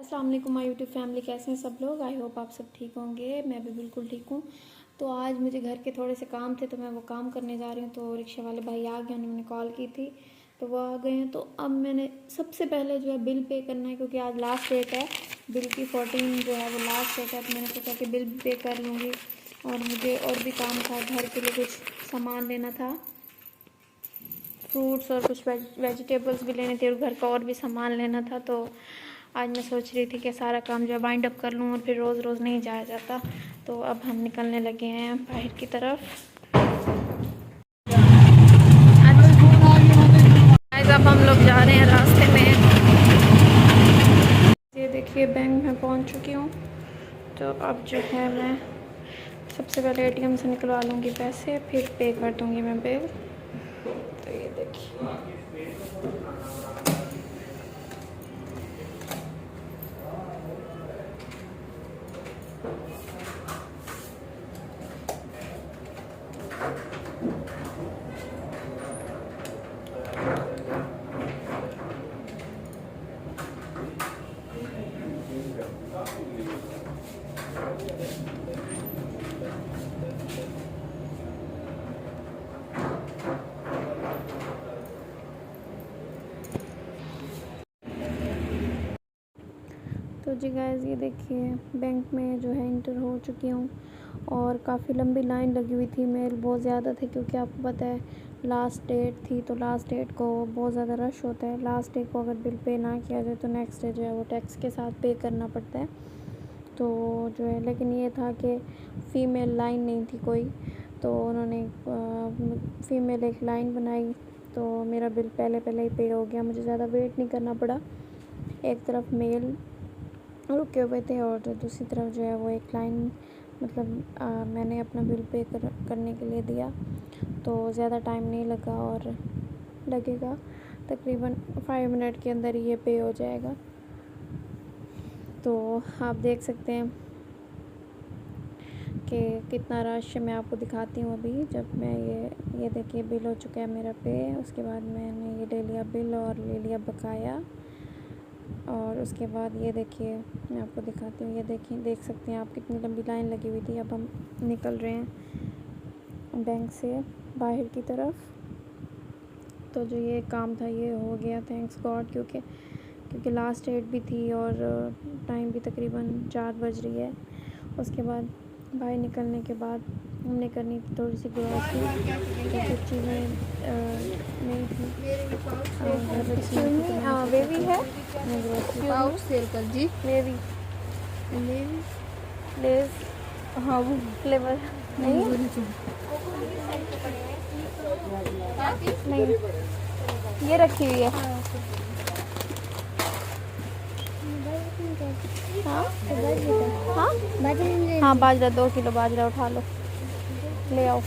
अस्सलाम वालेकुम my YouTube family, कैसे हैं सब लोग। आई होप आप सब ठीक होंगे। मैं भी बिल्कुल ठीक हूँ। तो आज मुझे घर के थोड़े से काम थे तो मैं वो काम करने जा रही हूँ। तो रिक्शा वाले भाई आ गए, उन्होंने कॉल की थी तो वो आ गए हैं। तो अब मैंने सबसे पहले जो है बिल पे करना है, क्योंकि आज लास्ट डेट है बिल की। 14 जो है वो लास्ट डेट है। तो मैंने सोचा कि बिल पे कर लूँगी। और मुझे और भी काम था, घर के लिए कुछ सामान लेना था, फ्रूट्स और कुछ वेजिटेबल्स भी लेने थे और घर का और भी सामान लेना था। तो आज मैं सोच रही थी कि सारा काम जो है वाइंड अप कर लूँ, और फिर रोज़ रोज़ नहीं जाया जाता। तो अब हम निकलने लगे हैं बाहर की तरफ। अब हम लोग जा रहे हैं रास्ते में। ये देखिए बैंक में पहुंच चुकी हूँ। तो अब जो है मैं सबसे पहले एटीएम से निकलवा लूँगी पैसे, फिर पे कर दूँगी मैं बिल। तो ये देखिए, तो जी गाइस ये देखिए बैंक में जो है इंटर हो चुकी हूँ। और काफ़ी लंबी लाइन लगी हुई थी, मेल बहुत ज़्यादा थे, क्योंकि आपको पता है लास्ट डेट थी। तो लास्ट डेट को बहुत ज़्यादा रश होता है। लास्ट डेट को अगर बिल पे ना किया जाए तो नेक्स्ट डे जो है वो टैक्स के साथ पे करना पड़ता है। तो जो है, लेकिन ये था कि फ़ीमेल लाइन नहीं थी कोई, तो उन्होंने फ़ीमेल एक लाइन बनाई। तो मेरा बिल पहले पहले ही पे हो गया, मुझे ज़्यादा वेट नहीं करना पड़ा। एक तरफ मेल रुके हुए थे और दूसरी तरफ जो है वो एक लाइन, मतलब मैंने अपना बिल पे करने के लिए दिया। तो ज़्यादा टाइम नहीं लगा और लगेगा तकरीबन 5 मिनट के अंदर ये पे हो जाएगा। तो आप देख सकते हैं कि कितना रश है। मैं आपको दिखाती हूँ अभी। जब मैं ये देखिए बिल हो चुका है मेरा पे। उसके बाद मैंने ये ले लिया बिल और ले लिया बकाया। और उसके बाद ये देखिए मैं आपको दिखाती हूँ। ये देखिए, देख सकते हैं आप कितनी लंबी लाइन लगी हुई थी। अब हम निकल रहे हैं बैंक से बाहर की तरफ। तो जो ये काम था ये हो गया, थैंक्स गॉड, क्योंकि लास्ट डेट भी थी और टाइम भी तकरीबन 4 बज रही है। उसके बाद बाहर निकलने के बाद हमने करनी थी थोड़ी सी ग्रॉसरी, तो कुछ चीज़ें नहीं थी वे भी है। मैं ग्रॉसरी सेल कर जी। वे भी लेस हाँ वो फ्लेवर नहीं नहीं, ये रखी हुई है। हाँ हाँ हाँ, बाजरा 2 किलो बाजरा उठा लो, ले आओ।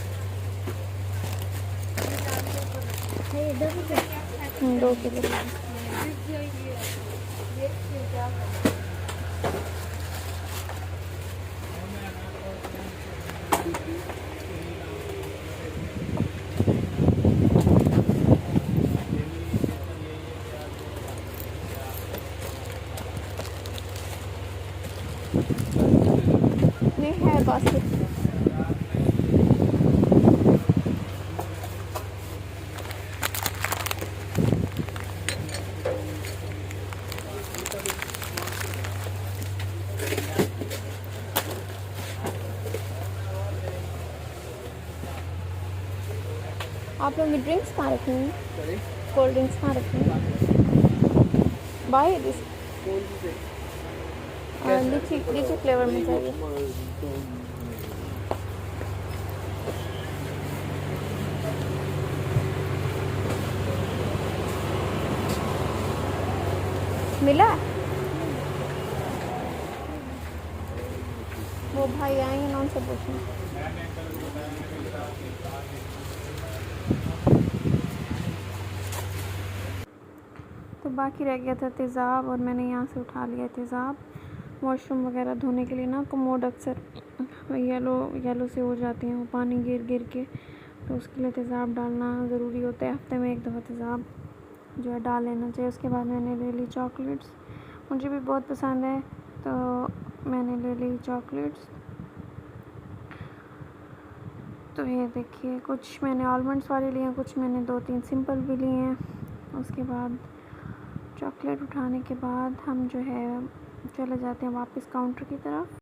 2 किलो। नहीं है बास्केट। आप लोग ड्रिंक्स कहाँ रखी हैं? कोल्ड ड्रिंक्स कहाँ रखी हैं? बाहर लीची लीची फ्लेवर में चाहिए। मिला? वो भाई आएंगे ना, उनसे पूछना। तो बाकी रह गया था तेज़ाब, और मैंने यहाँ से उठा लिया तेज़ाब। वॉशरूम वगैरह धोने के लिए ना कमोड अक्सर येलो से हो जाती हैं, वो पानी गिर गिर के। तो उसके लिए तेज़ाब डालना ज़रूरी होता है। हफ्ते में 1 दफ़ा तेज़ाब जो है डाल लेना चाहिए। उसके बाद मैंने ले ली चॉकलेट्स, मुझे भी बहुत पसंद है, तो मैंने ले ली चॉकलेट्स। तो ये देखिए, कुछ मैंने आलमंड्स वाले लिए हैं, कुछ मैंने 2-3 सिंपल भी लिए हैं। उसके बाद चॉकलेट उठाने के बाद हम जो है चले जाते हैं वापस काउंटर की तरफ।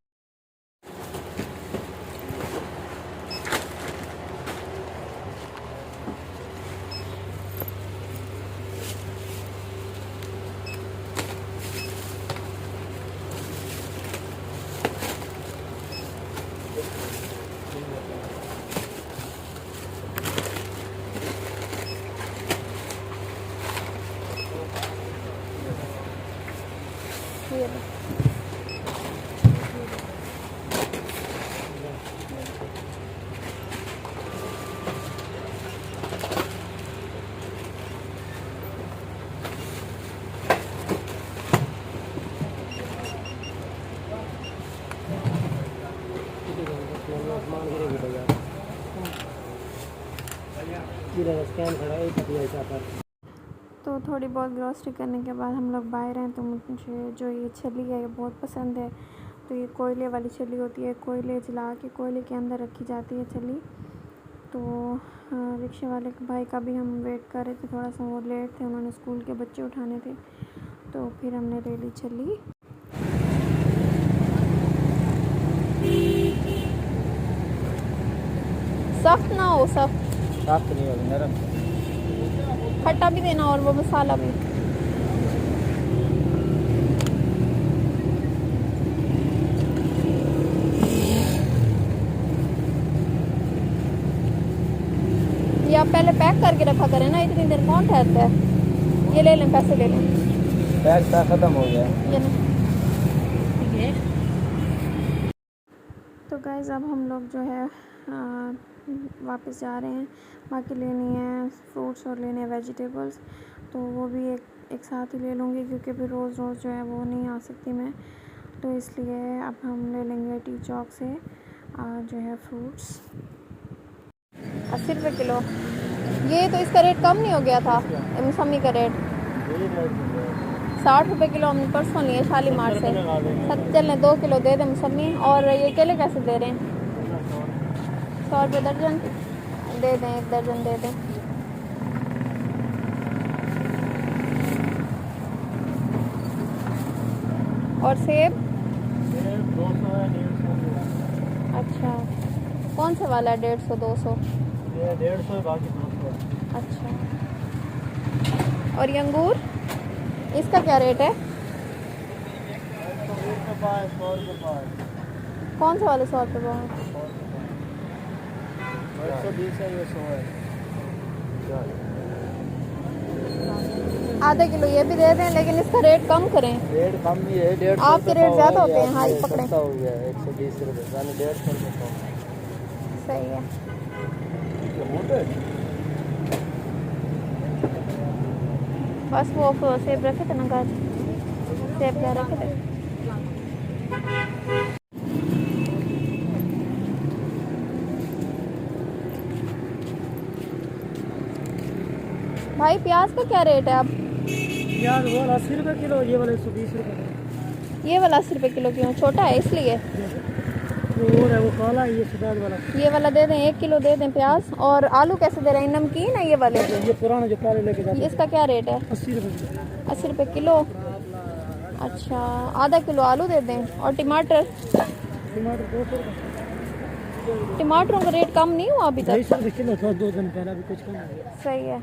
ये लो। तो थोड़ी बहुत ग्रॉसरी करने के बाद हम लोग बाहर हैं। तो मुझे जो ये छल्ली है ये बहुत पसंद है। तो ये कोयले वाली छल्ली होती है, कोयले जला के कोयले के अंदर रखी जाती है छल्ली। तो रिक्शे वाले भाई का भी हम वेट कर रहे थे, थोड़ा सा वो लेट थे, उन्होंने स्कूल के बच्चे उठाने थे, तो फिर हमने ले ली छल्ली। सख्त ना हो, सख्त नहीं होगी, नरम। खट्टा भी देना और वो मसाला भी। ये आप पहले पैक करके रखा करें ना, इतनी देर कौन ठहरता है। ये ले लें, पैसे ले लें। पैसा ख़त्म हो गया। ये नहीं। तो गाइस अब हम लोग जो है वापस जा रहे हैं। बाकी लेनी है फ्रूट्स और लेने हैं वेजिटेबल्स, तो वो भी एक साथ ही ले लूँगी, क्योंकि फिर रोज़ रोज़ जो है वो नहीं आ सकती मैं। तो इसलिए अब हम ले लेंगे टी चौक से जो है फ्रूट्स। 80 रुपये किलो। ये तो इसका रेट कम नहीं हो गया था, मौसमी का रेट 60 रुपये किलो हमने परसों लिए शालीमार से। चलें 2 किलो दे दें मौसमी। और ये केले कैसे दे रहे हैं? 100 रुपये दर्जन दे दें, 1 दर्जन दे दें। और सेब 200 है, 150। अच्छा, कौन सा वाला है? 150 200? ये 150 है, बाकी 200 है। अच्छा, और ये अंगूर इसका क्या रेट है? 120 का पाव, 100 रुपये पाव। कौन सा वाला 100 रुपये पाव? 120 है, ये 100 है। आधा किलो ये भी दे दें, लेकिन इसका रेट कम करें। रेट कम नहीं है, 150। आपके रेट ज़्यादा होते हैं। हाँ, पकड़े। सस्ता हो गया 120 रुपये, यानी 150 रुपये पाव। सही है। बस वो सेब रखे थे ना, गाज सेब क्या रखे थे। भाई प्याज का क्या रेट है अब? प्याज वो 80 रुपये किलो, ये वाला 120 रुपये। ये वाला 80 रुपये किलो क्यों? छोटा है इसलिए। और है वो काला, ये सफेद वाला। ये वाला दे दें, 1 किलो दे दें प्याज। और आलू कैसे दे रहे हैं? नमकीन है ये वाले? ये पुराना जो काले लेके जाते हैं। इसका क्या रेट है? 80 रुपये। 80 रुपये किलो। अच्छा, आधा किलो आलू दे दें। और टमाटर? टमाटर 200 रुपये। टमाटरों का रेट कम नहीं हुआ अभी तक? 250 रुपये किलो था 2 दिन पहले, अभी कुछ कम हो गया। सही है।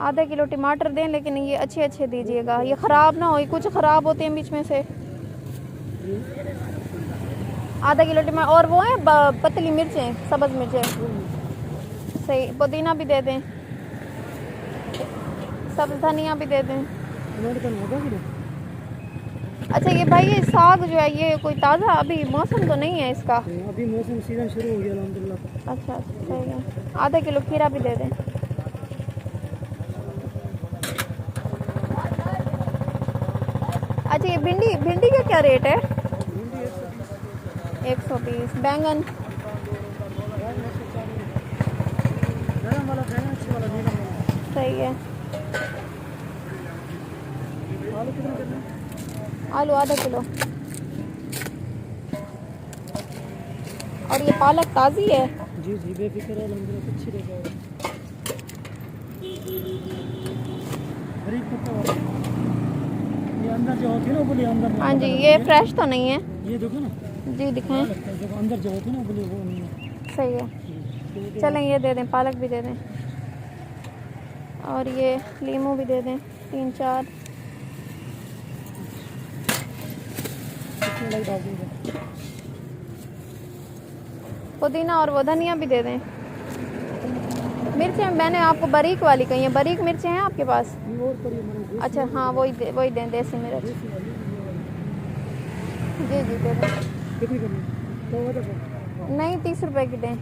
आधा किलो टमाटर दें, लेकिन ये अच्छे अच्छे दीजिएगा, ये ख़राब ना हो, ये कुछ ख़राब होते हैं बीच में से। आधा किलो टमाटर। और वो है पतली मिर्चें, सब्ज़ मिर्चें। सही। पुदीना भी दे दें, सब्ज़ धनिया भी दे दें। अच्छा ये भाई, ये साग जो है ये कोई ताज़ा, अभी मौसम तो नहीं है इसका? अभी मौसम सीजन शुरू हो गया अल्हम्दुलिल्लाह। अच्छा, सही है। आधा किलो खीरा भी दे दें। अच्छा ये भिंडी का क्या रेट है? 120। बैंगन? सही है। आलू कितना करना है? आलू आधा किलो। और ये पालक ताज़ी है? जी जी बेफिक्र है, अल्हम्दुलिल्लाह अच्छी रहेगा। बारीक पत्ता वाला ये अंदर जो होती है ना बोली अंदर हाँ जी, ये फ्रेश तो नहीं है। ये देखो ना जी दिखाएं। जब अंदर जो होती है ना बोली वो नहीं है। सही है, चलें ये दे दें, पालक भी दे दें और ये लीमू भी दे दें 3-4। पुदीना और वो धनिया भी दे दें। मिर्चें मैंने आपको बारीक वाली कही है, बारीक मिर्चें हैं आपके पास? अच्छा हाँ, वही दें, देसी मिर्च। जी जी दे दें। कितनी करनी? नहीं 30 रुपए की दें।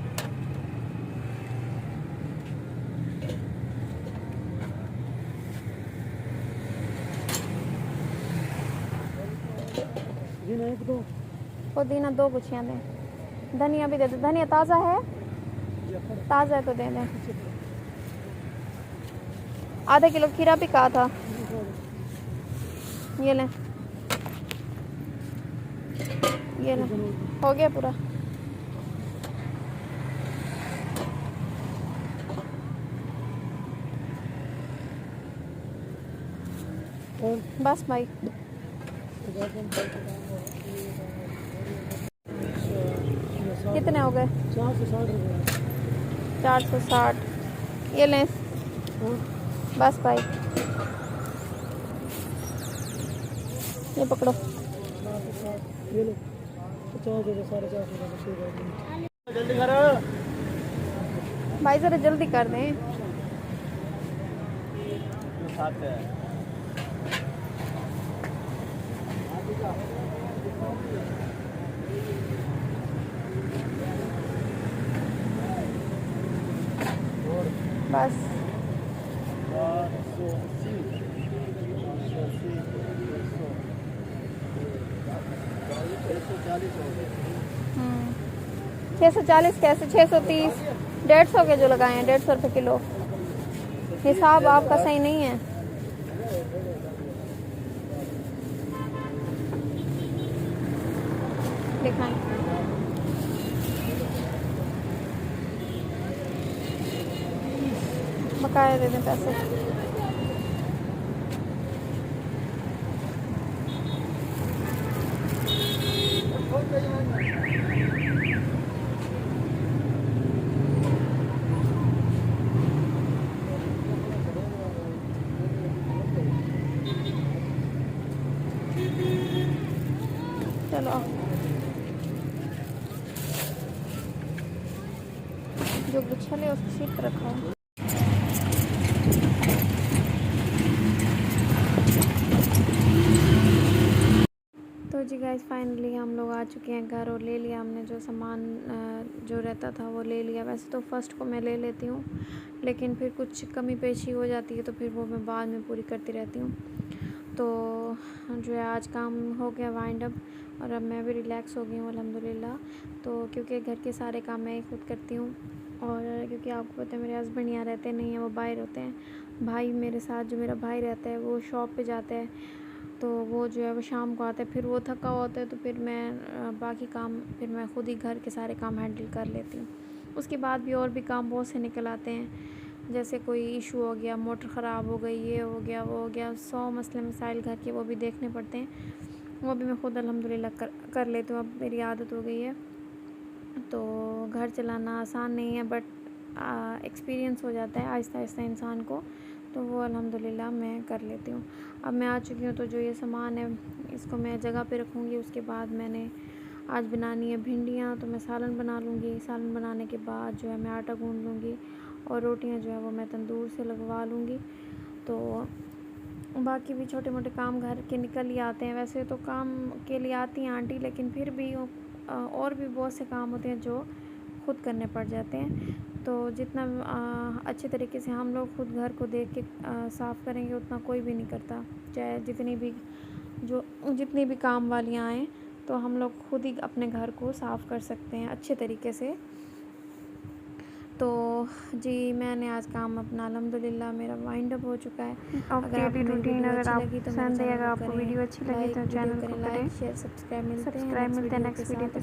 पुदीना 2 गुच्छियाँ दें। धनिया भी दे दें। धनिया ताज़ा है? ताज़ा है तो दे दें। आधा किलो खीरा भी कहा था, ये लें। ये लें, हो गया पूरा। बस भाई। कितने हो गए? 460। ये लें। बस भाई, ये पकड़ो। ये लो 50 दे दो, 450 जल्दी करो भाई, ज़रा जल्दी कर दें। बस हम्म, 640 कैसे? 630, 150 के जो लगाए हैं, 150 रुपये किलो। हिसाब आपका सही नहीं है। दिखाएं। बकाया दे दें पैसे। चलो जो गुच्छल है उसको सीट पर रखा है। तो जी गाइस, फाइनली हम लोग आ चुके हैं घर और ले लिया हमने जो सामान जो रहता था वो ले लिया। वैसे तो फ़र्स्ट को मैं ले लेती हूँ, लेकिन फिर कुछ कमी पेशी हो जाती है तो फिर वो मैं बाद में पूरी करती रहती हूँ। तो जो है आज काम हो गया वाइंड अप और अब मैं भी रिलैक्स हो गई हूँ अल्हम्दुलिल्लाह। तो क्योंकि घर के सारे काम मैं ही खुद करती हूँ और क्योंकि आपको पता है मेरे हस्बैंड यहाँ रहते नहीं हैं, वो बाहर होते हैं। भाई मेरे साथ जो मेरा भाई रहता है वो शॉप पे जाता है, तो वो जो है वो शाम को आता है, फिर वो थका होता है तो फिर मैं बाकी काम फिर मैं खुद ही घर के सारे काम हैंडल कर लेती हूँ। उसके बाद भी और भी काम बहुत से निकल आते हैं, जैसे कोई इशू हो गया, मोटर ख़राब हो गई, ये हो गया, वो हो गया, 100 मसले मसाइल घर के वो भी देखने पड़ते हैं। वो भी मैं खुद अल्हम्दुलिल्लाह कर लेती हूँ, अब मेरी आदत हो गई है। तो घर चलाना आसान नहीं है, बट एक्सपीरियंस हो जाता है आहिस्ता आहिस्ता इंसान को, तो वो अल्हम्दुलिल्लाह मैं कर लेती हूँ। अब मैं आ चुकी हूँ, तो जो ये सामान है इसको मैं जगह पे रखूँगी। उसके बाद मैंने आज बनानी है भिंडियाँ, तो मैं सालन बना लूँगी। सालन बनाने के बाद जो है मैं आटा गूँध लूँगी और रोटियां जो है वो मैं तंदूर से लगवा लूँगी। तो बाकी भी छोटे मोटे काम घर के निकल ही आते हैं। वैसे तो काम के लिए आती हैं आंटी, लेकिन फिर भी और भी बहुत से काम होते हैं जो खुद करने पड़ जाते हैं। तो जितना अच्छे तरीके से हम लोग खुद घर को देख के साफ़ करेंगे उतना कोई भी नहीं करता, चाहे जितनी भी काम वालियाँ आएँ, तो हम लोग खुद ही अपने घर को साफ़ कर सकते हैं अच्छे तरीके से। तो जी मैंने आज काम अपना अल्हम्दुलिल्लाह मेरा वाइंड अप हो चुका है। अगर आपको मेरी रूटीन वीडियो अगर अच्छी आप लगी तो मेरे पसंद है, चैनल अगर को आपको करें वीडियो अच्छी लगी लाइक, तो वीडियो चैनल को करें करें लाइक, शेयर, सब्सक्राइब। मिलते हैं सब्सक्राइब। नेक्स्ट मिलते हैं वीडियो के नेक्स्ट वीडियो साथ। के